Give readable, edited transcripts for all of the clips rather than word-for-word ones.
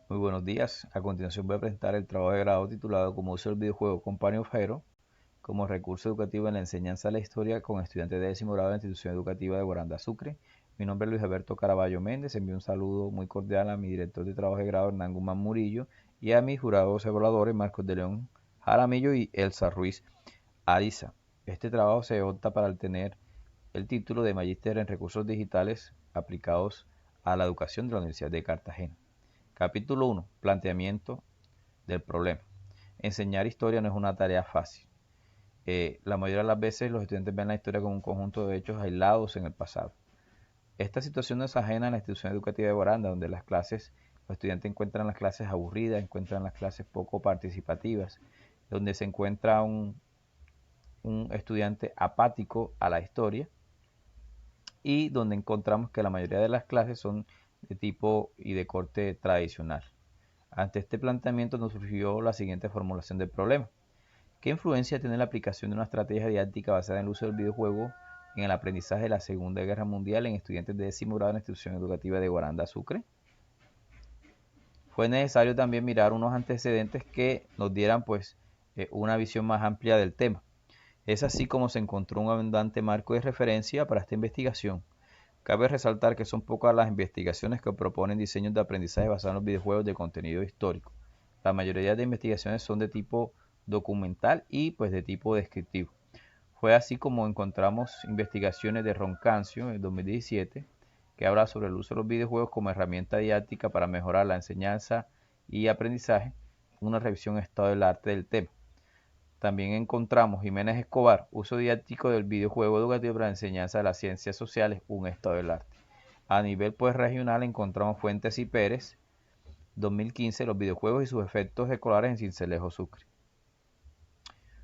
Muy buenos días. A continuación voy a presentar el trabajo de grado titulado Cómo uso el videojuego Company of Hero como recurso educativo en la enseñanza de la historia con estudiantes de décimo grado de la institución educativa de Guaranda, Sucre. Mi nombre es Luis Alberto Caraballo Méndez. Envío un saludo muy cordial a mi director de trabajo de grado Hernán Guzmán Murillo y a mis jurados evaluadores Marcos de León Jaramillo y Elsa Ruiz Ariza. Este trabajo se opta para obtener el título de Magíster en Recursos Digitales aplicados a la educación de la Universidad de Cartagena. Capítulo 1. Planteamiento del problema. Enseñar historia no es una tarea fácil. La mayoría de las veces los estudiantes ven la historia como un conjunto de hechos aislados en el pasado. Esta situación no es ajena a la institución educativa de Guaranda, donde los estudiantes encuentran las clases aburridas, encuentran las clases poco participativas, donde se encuentra un estudiante apático a la historia y donde encontramos que la mayoría de las clases son de tipo y de corte tradicional. Ante este planteamiento nos surgió la siguiente formulación del problema. ¿Qué influencia tiene la aplicación de una estrategia didáctica basada en el uso del videojuego en el aprendizaje de la Segunda Guerra Mundial en estudiantes de décimo grado en la institución educativa de Guaranda, Sucre? Fue necesario también mirar unos antecedentes que nos dieran una visión más amplia del tema. Es así como se encontró un abundante marco de referencia para esta investigación. Cabe resaltar que son pocas las investigaciones que proponen diseños de aprendizaje basados en los videojuegos de contenido histórico. La mayoría de investigaciones son de tipo documental y de tipo descriptivo. Fue así como encontramos investigaciones de Roncancio en 2017 que habla sobre el uso de los videojuegos como herramienta didáctica para mejorar la enseñanza y aprendizaje, una revisión estado del arte del tema. También encontramos Jiménez Escobar, uso didáctico del videojuego educativo para la enseñanza de las ciencias sociales, un estado del arte. A nivel regional encontramos Fuentes y Pérez, 2015, los videojuegos y sus efectos escolares en Sincelejo, Sucre.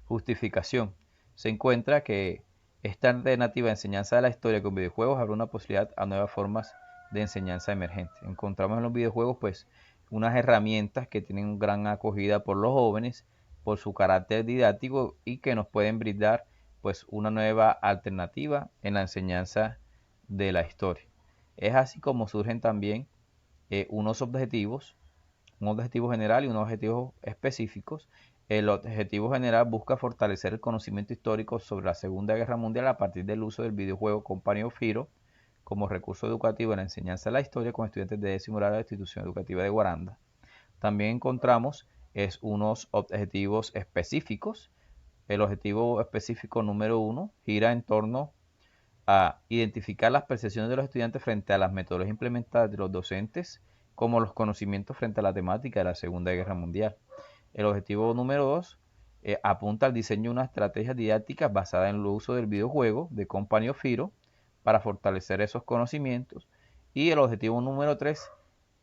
Justificación. Se encuentra que esta alternativa de enseñanza de la historia con videojuegos abre una posibilidad a nuevas formas de enseñanza emergente. Encontramos en los videojuegos unas herramientas que tienen gran acogida por los jóvenes por su carácter didáctico y que nos pueden brindar una nueva alternativa en la enseñanza de la historia. Es así como surgen también unos objetivos, un objetivo general y unos objetivos específicos. El objetivo general busca fortalecer el conocimiento histórico sobre la Segunda Guerra Mundial a partir del uso del videojuego Company of Hero como recurso educativo en la enseñanza de la historia con estudiantes de décimo grado de la institución educativa de Guaranda. También encontramos unos objetivos específicos. El objetivo específico número 1 gira en torno a identificar las percepciones de los estudiantes frente a las metodologías implementadas de los docentes como los conocimientos frente a la temática de la Segunda Guerra Mundial. El objetivo número 2 apunta al diseño de una estrategia didáctica basada en el uso del videojuego de Company of Hero para fortalecer esos conocimientos. Y el objetivo número 3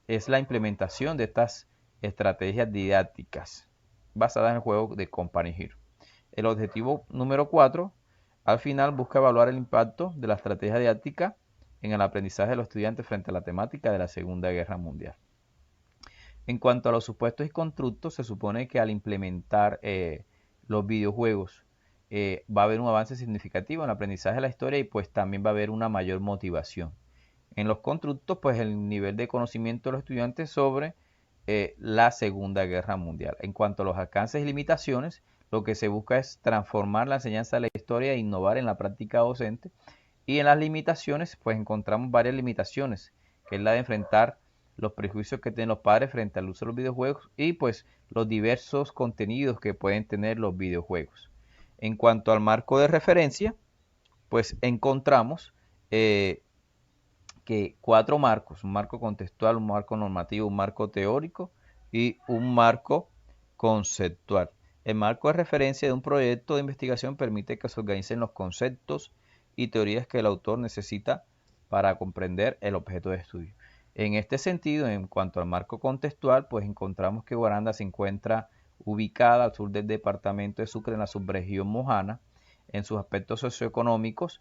es la implementación de estas estrategias didácticas basadas en el juego de Company Hero. El objetivo número 4 al final busca evaluar el impacto de la estrategia didáctica en el aprendizaje de los estudiantes frente a la temática de la Segunda Guerra Mundial. En cuanto a los supuestos y constructos, se supone que al implementar los videojuegos va a haber un avance significativo en el aprendizaje de la historia y también va a haber una mayor motivación. En los constructos, el nivel de conocimiento de los estudiantes sobre la Segunda Guerra Mundial. En cuanto a los alcances y limitaciones, lo que se busca es transformar la enseñanza de la historia e innovar en la práctica docente. Y en las limitaciones, encontramos varias limitaciones, que es la de enfrentar los prejuicios que tienen los padres frente al uso de los videojuegos y los diversos contenidos que pueden tener los videojuegos. En cuanto al marco de referencia, encontramos que 4 marcos, un marco contextual, un marco normativo, un marco teórico y un marco conceptual. El marco de referencia de un proyecto de investigación permite que se organicen los conceptos y teorías que el autor necesita para comprender el objeto de estudio. En este sentido, en cuanto al marco contextual, encontramos que Guaranda se encuentra ubicada al sur del departamento de Sucre en la subregión Mojana. En sus aspectos socioeconómicos,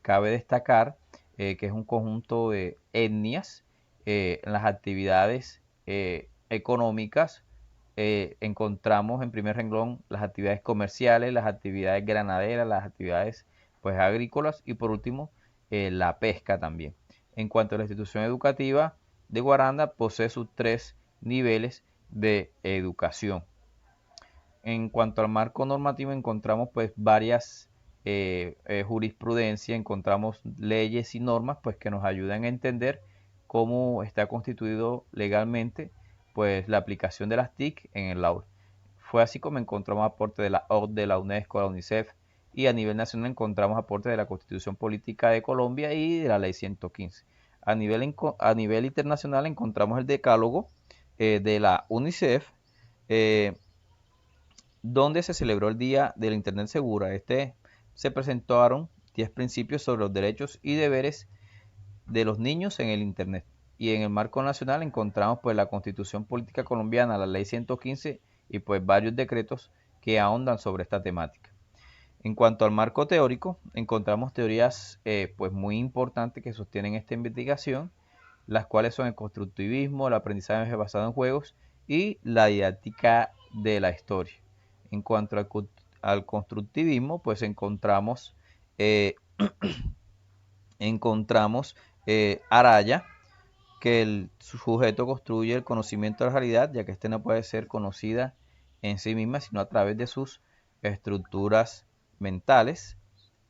cabe destacar que es un conjunto de etnias. En las actividades económicas encontramos en primer renglón las actividades comerciales, las actividades ganaderas, las actividades agrícolas y por último la pesca también. En cuanto a la institución educativa de Guaranda, posee sus 3 niveles de educación. En cuanto al marco normativo, encontramos pues varias jurisprudencia, encontramos leyes y normas pues que nos ayudan a entender cómo está constituido legalmente pues la aplicación de las TIC en el aula. Fue así como encontramos aportes de la OCDE, de la UNESCO, de la UNICEF, y a nivel nacional encontramos aportes de la Constitución Política de Colombia y de la Ley 115. A nivel internacional encontramos el decálogo de la UNICEF, donde se celebró el Día de la Internet Segura. Se presentaron 10 principios sobre los derechos y deberes de los niños en el Internet. Y en el marco nacional encontramos pues la Constitución Política Colombiana, la Ley 115 y pues varios decretos que ahondan sobre esta temática. En cuanto al marco teórico, encontramos teorías pues muy importantes que sostienen esta investigación, las cuales son el constructivismo, el aprendizaje basado en juegos y la didáctica de la historia. En cuanto al constructivismo, pues encontramos Araya, que el sujeto construye el conocimiento de la realidad, ya que éste no puede ser conocida en sí misma, sino a través de sus estructuras mentales.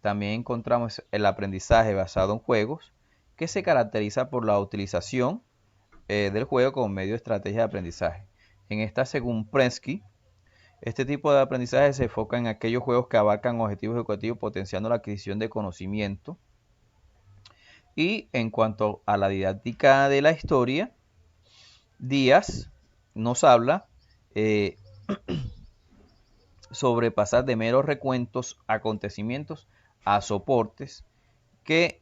También encontramos el aprendizaje basado en juegos, que se caracteriza por la utilización del juego como medio de estrategia de aprendizaje. En esta, según Prensky, este tipo de aprendizaje se enfoca en aquellos juegos que abarcan objetivos educativos potenciando la adquisición de conocimiento. Y en cuanto a la didáctica de la historia, Díaz nos habla sobre pasar de meros recuentos, acontecimientos, a soportes que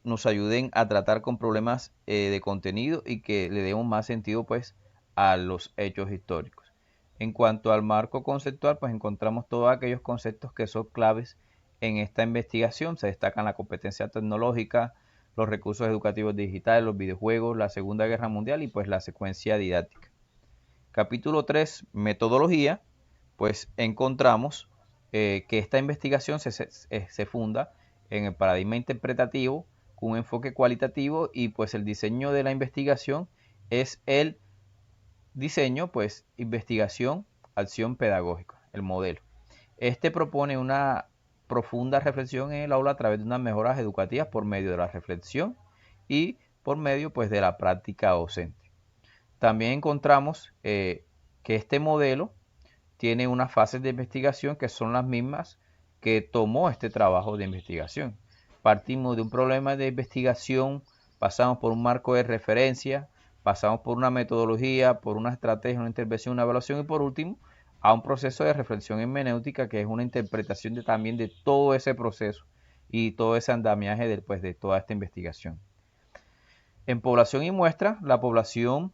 nos ayuden a tratar con problemas de contenido y que le demos más sentido pues a los hechos históricos. En cuanto al marco conceptual, pues encontramos todos aquellos conceptos que son claves en esta investigación. Se destacan la competencia tecnológica, los recursos educativos digitales, los videojuegos, la Segunda Guerra Mundial y pues la secuencia didáctica. Capítulo 3, metodología, pues encontramos que esta investigación se funda en el paradigma interpretativo con un enfoque cualitativo y pues el diseño de la investigación es el diseño, pues investigación, acción pedagógica, el modelo. Este propone una profunda reflexión en el aula a través de unas mejoras educativas por medio de la reflexión y por medio pues de la práctica docente. También encontramos que este modelo tiene unas fases de investigación que son las mismas que tomó este trabajo de investigación. Partimos de un problema de investigación, pasamos por un marco de referencia, pasamos por una metodología, por una estrategia, una intervención, una evaluación y por último a un proceso de reflexión hermenéutica que es una interpretación también de todo ese proceso y todo ese andamiaje de toda esta investigación. En población y muestra, la población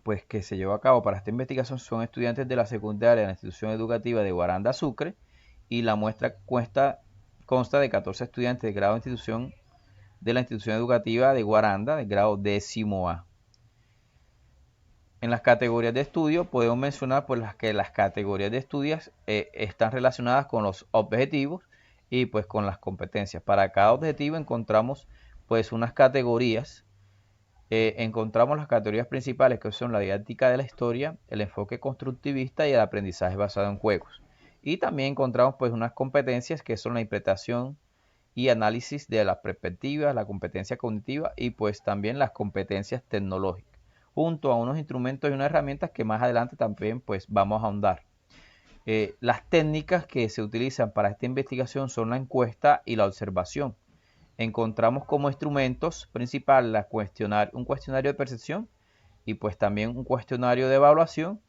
pues que se llevó a cabo para esta investigación son estudiantes de la secundaria de la institución educativa de Guaranda, Sucre, y la muestra consta de 14 estudiantes de grado de la institución educativa de Guaranda, de grado 10A. En las categorías de estudio podemos mencionar pues que las categorías de estudios están relacionadas con los objetivos y pues con las competencias. Para cada objetivo encontramos pues unas categorías. Encontramos las categorías principales que son la didáctica de la historia, el enfoque constructivista y el aprendizaje basado en juegos. Y también encontramos pues unas competencias que son la interpretación y análisis de las perspectivas, la competencia cognitiva y pues también las competencias tecnológicas, junto a unos instrumentos y unas herramientas que más adelante también pues vamos a ahondar. Las técnicas que se utilizan para esta investigación son la encuesta y la observación. Encontramos como instrumentos principales un cuestionario de percepción y pues también un cuestionario de evaluación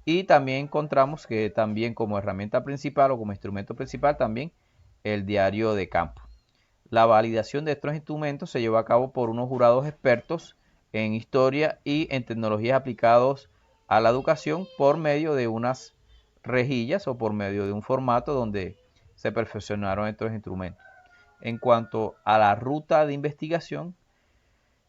y también encontramos que también como herramienta principal o como instrumento principal también el diario de campo. La validación de estos instrumentos se llevó a cabo por unos jurados expertos en historia y en tecnologías aplicadas a la educación por medio de unas rejillas o por medio de un formato donde se perfeccionaron estos instrumentos. En cuanto a la ruta de investigación,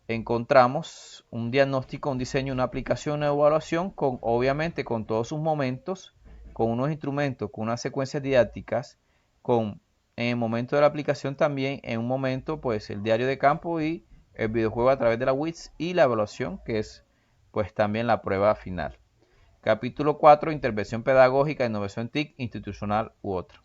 encontramos un diagnóstico, un diseño, una aplicación, una evaluación, obviamente con todos sus momentos, con unos instrumentos, con unas secuencias didácticas, en el momento de la aplicación también, en un momento, pues el diario de campo y el videojuego a través de la WITS y la evaluación, que es pues también la prueba final. Capítulo 4, intervención pedagógica, innovación TIC, institucional u otra.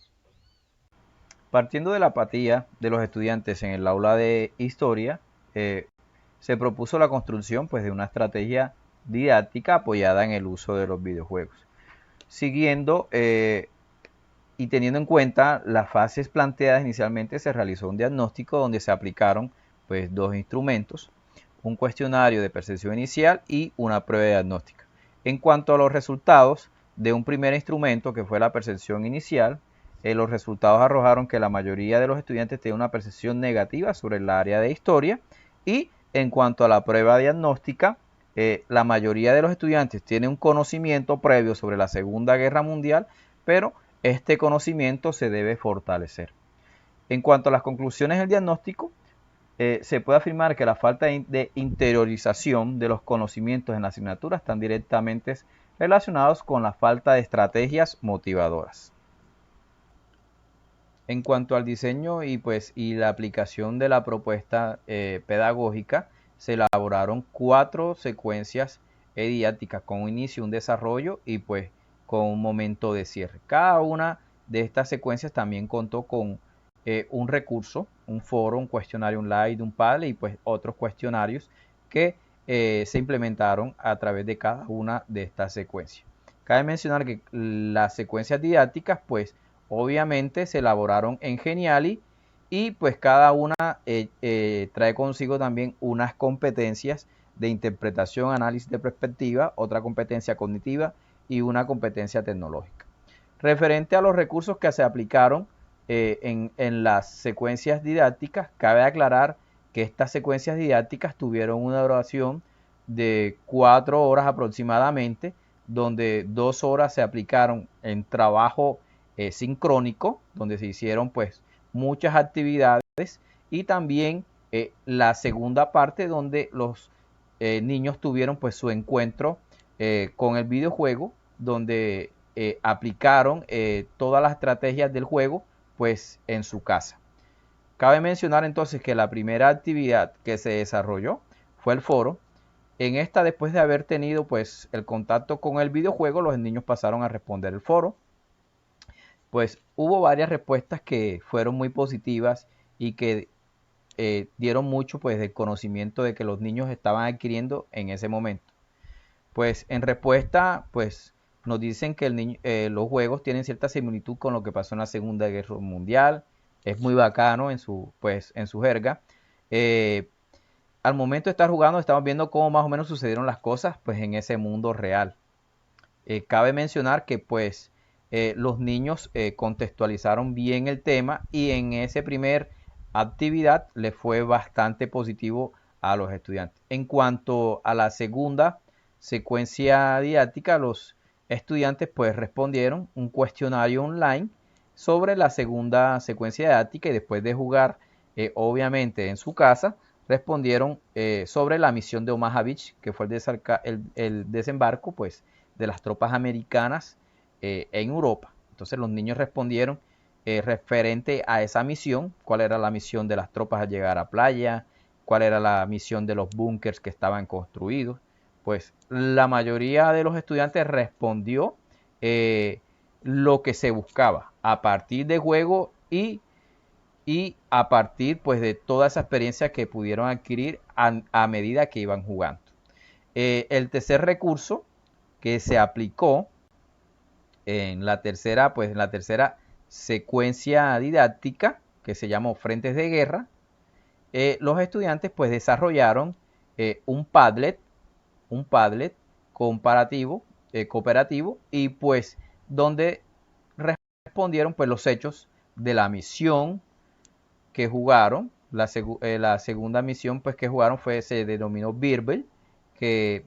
Partiendo de la apatía de los estudiantes en el aula de historia, se propuso la construcción pues, de una estrategia didáctica apoyada en el uso de los videojuegos. Siguiendo y teniendo en cuenta las fases planteadas inicialmente, se realizó un diagnóstico donde se aplicaron pues, dos instrumentos, un cuestionario de percepción inicial y una prueba diagnóstica. En cuanto a los resultados de un primer instrumento, que fue la percepción inicial, los resultados arrojaron que la mayoría de los estudiantes tienen una percepción negativa sobre el área de historia, y en cuanto a la prueba diagnóstica, la mayoría de los estudiantes tienen un conocimiento previo sobre la Segunda Guerra Mundial, pero este conocimiento se debe fortalecer. En cuanto a las conclusiones del diagnóstico, se puede afirmar que la falta de interiorización de los conocimientos en la asignatura están directamente relacionados con la falta de estrategias motivadoras. En cuanto al diseño y la aplicación de la propuesta pedagógica, se elaboraron 4 secuencias didácticas con un inicio, un desarrollo y pues con un momento de cierre. Cada una de estas secuencias también contó con un recurso, un foro, un cuestionario, un slide, un Padlet y pues otros cuestionarios que se implementaron a través de cada una de estas secuencias. Cabe mencionar que las secuencias didácticas pues obviamente se elaboraron en Geniali y pues cada una trae consigo también unas competencias de interpretación, análisis de perspectiva, otra competencia cognitiva y una competencia tecnológica. Referente a los recursos que se aplicaron en las secuencias didácticas, cabe aclarar que estas secuencias didácticas tuvieron una duración de 4 horas aproximadamente, donde 2 horas se aplicaron en trabajo sincrónico, donde se hicieron pues muchas actividades, y también la segunda parte donde los niños tuvieron pues su encuentro con el videojuego, donde aplicaron todas las estrategias del juego pues en su casa. Cabe mencionar entonces que la primera actividad que se desarrolló fue el foro. En esta, después de haber tenido pues el contacto con el videojuego, los niños pasaron a responder el foro. Pues hubo varias respuestas que fueron muy positivas y que dieron mucho pues del conocimiento de que los niños estaban adquiriendo en ese momento. Pues en respuesta pues nos dicen que los juegos tienen cierta similitud con lo que pasó en la Segunda Guerra Mundial. Es muy bacano en su jerga. Al momento de estar jugando estamos viendo cómo más o menos sucedieron las cosas pues en ese mundo real. Cabe mencionar que pues los niños contextualizaron bien el tema y en esa primer actividad le fue bastante positivo a los estudiantes. En cuanto a la segunda secuencia didáctica, los estudiantes pues respondieron un cuestionario online sobre la segunda secuencia didáctica y después de jugar obviamente en su casa, respondieron sobre la misión de Omaha Beach, que fue el desembarco pues de las tropas americanas en Europa. Entonces los niños respondieron referente a esa misión, cuál era la misión de las tropas al llegar a playa, cuál era la misión de los búnkers que estaban construidos. Pues la mayoría de los estudiantes respondió lo que se buscaba a partir de juego y a partir pues de toda esa experiencia que pudieron adquirir a medida que iban jugando. El tercer recurso que se aplicó en la tercera secuencia didáctica, que se llamó Frentes de Guerra, los estudiantes pues desarrollaron un Padlet comparativo, cooperativo, y pues donde respondieron pues los hechos de la misión que jugaron. La segunda misión pues que jugaron se denominó Birbel, que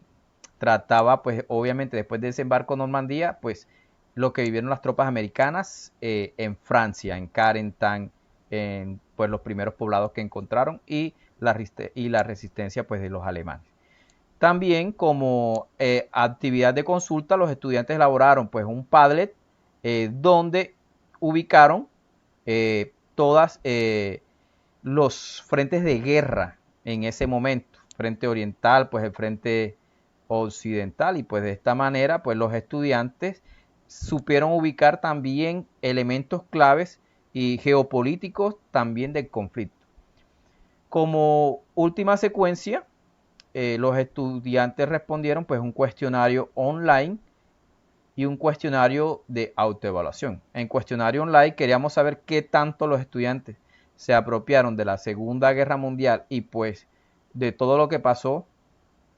trataba pues obviamente después del desembarco en Normandía pues lo que vivieron las tropas americanas en Francia, en Carentan, en pues los primeros poblados que encontraron y la resistencia pues de los alemanes. También como actividad de consulta los estudiantes elaboraron pues un Padlet donde ubicaron todas los frentes de guerra en ese momento. Frente oriental, pues el frente occidental, y pues de esta manera pues los estudiantes supieron ubicar también elementos claves y geopolíticos también del conflicto. Como última secuencia, los estudiantes respondieron pues un cuestionario online y un cuestionario de autoevaluación. En cuestionario online queríamos saber qué tanto los estudiantes se apropiaron de la Segunda Guerra Mundial y pues de todo lo que pasó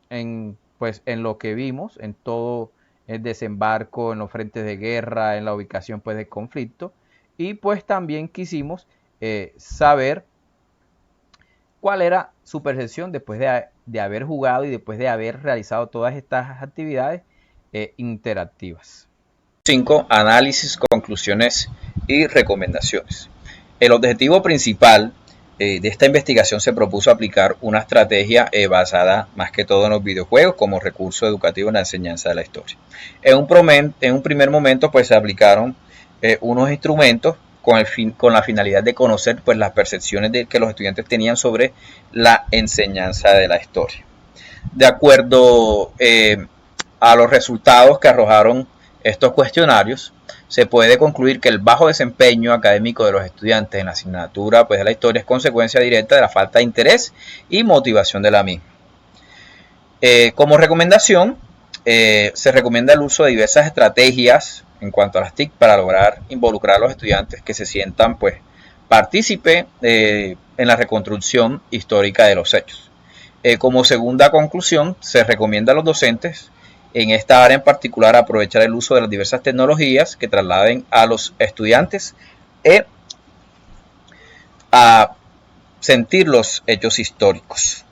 en lo que vimos, en todo el desembarco, en los frentes de guerra, en la ubicación pues del conflicto, y pues también quisimos saber cuál era su percepción después de haber jugado y después de haber realizado todas estas actividades interactivas. 5. Análisis, conclusiones y recomendaciones. El objetivo principal de esta investigación se propuso aplicar una estrategia basada más que todo en los videojuegos como recurso educativo en la enseñanza de la historia. En un primer momento pues se aplicaron unos instrumentos con la finalidad de conocer pues las percepciones que los estudiantes tenían sobre la enseñanza de la historia. De acuerdo a los resultados que arrojaron estos cuestionarios, se puede concluir que el bajo desempeño académico de los estudiantes en la asignatura pues, de la historia es consecuencia directa de la falta de interés y motivación de la misma. Como recomendación, se recomienda el uso de diversas estrategias en cuanto a las TIC para lograr involucrar a los estudiantes que se sientan pues, partícipe en la reconstrucción histórica de los hechos. Como segunda conclusión, se recomienda a los docentes en esta área en particular aprovechar el uso de las diversas tecnologías que trasladen a los estudiantes a sentir los hechos históricos.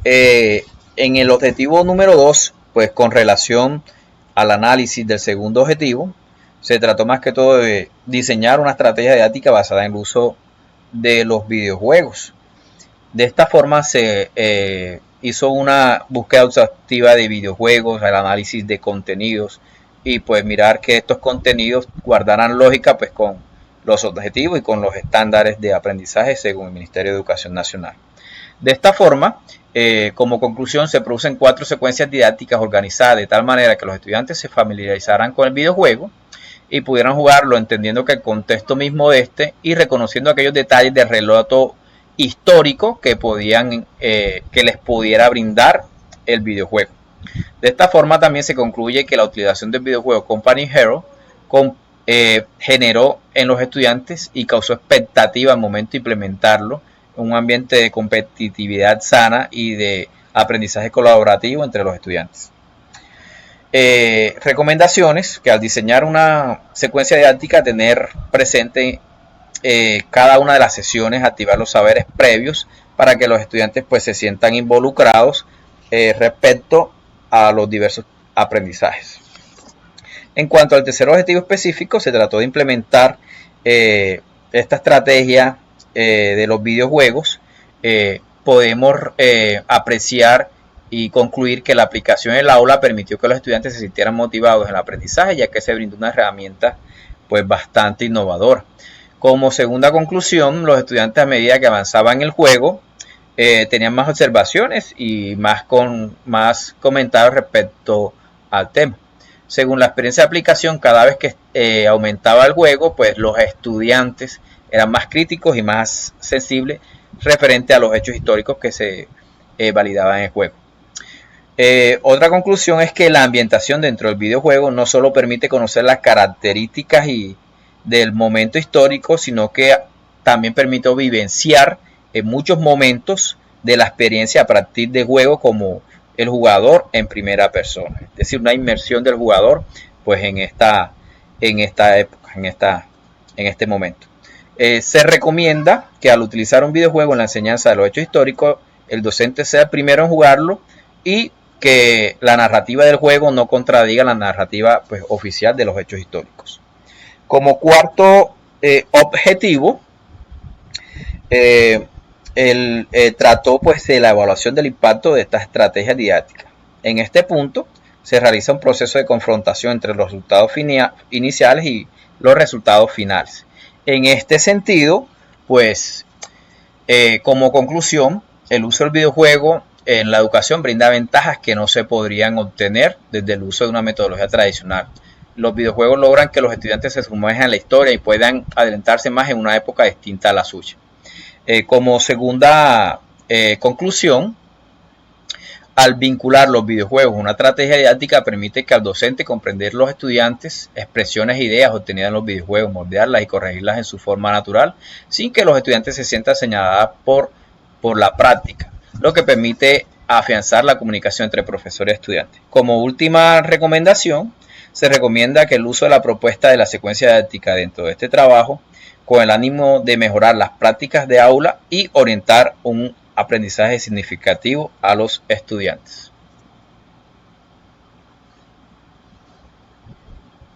En el objetivo número 2, pues con relación al análisis del segundo objetivo, se trató más que todo de diseñar una estrategia didáctica basada en el uso de los videojuegos. De esta forma se hizo una búsqueda exhaustiva de videojuegos, el análisis de contenidos y pues mirar que estos contenidos guardaran lógica pues con los objetivos y con los estándares de aprendizaje según el Ministerio de Educación Nacional. De esta forma, como conclusión, se producen 4 secuencias didácticas organizadas de tal manera que los estudiantes se familiarizaran con el videojuego y pudieran jugarlo entendiendo que el contexto mismo de este y reconociendo aquellos detalles del relato histórico que les pudiera brindar el videojuego. De esta forma también se concluye que la utilización del videojuego Company Hero generó en los estudiantes y causó expectativa al momento de implementarlo en un ambiente de competitividad sana y de aprendizaje colaborativo entre los estudiantes. Recomendaciones: que al diseñar una secuencia didáctica tener presente cada una de las sesiones, activar los saberes previos para que los estudiantes pues se sientan involucrados respecto a los diversos aprendizajes. En cuanto al tercer objetivo específico, se trató de implementar esta estrategia de los videojuegos. Podemos apreciar y concluir que la aplicación en el aula permitió que los estudiantes se sintieran motivados en el aprendizaje, ya que se brindó una herramienta pues bastante innovadora. Como segunda conclusión, los estudiantes a medida que avanzaban en el juego tenían más observaciones y más comentarios respecto al tema. Según la experiencia de aplicación, cada vez que aumentaba el juego, pues los estudiantes eran más críticos y más sensibles referente a los hechos históricos que se validaban en el juego. Otra conclusión es que la ambientación dentro del videojuego no solo permite conocer las características del momento histórico, sino que también permite vivenciar en muchos momentos de la experiencia a partir de juego como el jugador en primera persona, es decir, una inmersión del jugador pues en esta época, en este momento. Se recomienda que al utilizar un videojuego en la enseñanza de los hechos históricos, el docente sea el primero en jugarlo y que la narrativa del juego no contradiga la narrativa pues, oficial de los hechos históricos. Como cuarto objetivo, trató pues, de la evaluación del impacto de estas estrategias didácticas. En este punto se realiza un proceso de confrontación entre los resultados iniciales y los resultados finales. En este sentido, pues, como conclusión, el uso del videojuego en la educación brinda ventajas que no se podrían obtener desde el uso de una metodología tradicional. Los videojuegos logran que los estudiantes se sumerjan en la historia y puedan adelantarse más en una época distinta a la suya. Como segunda conclusión, al vincular los videojuegos a una estrategia didáctica permite que al docente comprender los estudiantes expresiones e ideas obtenidas en los videojuegos, moldearlas y corregirlas en su forma natural, sin que los estudiantes se sientan señaladas por la práctica, lo que permite afianzar la comunicación entre profesor y estudiante. Como última recomendación, se recomienda que el uso de la propuesta de la secuencia didáctica dentro de este trabajo, con el ánimo de mejorar las prácticas de aula y orientar un aprendizaje significativo a los estudiantes.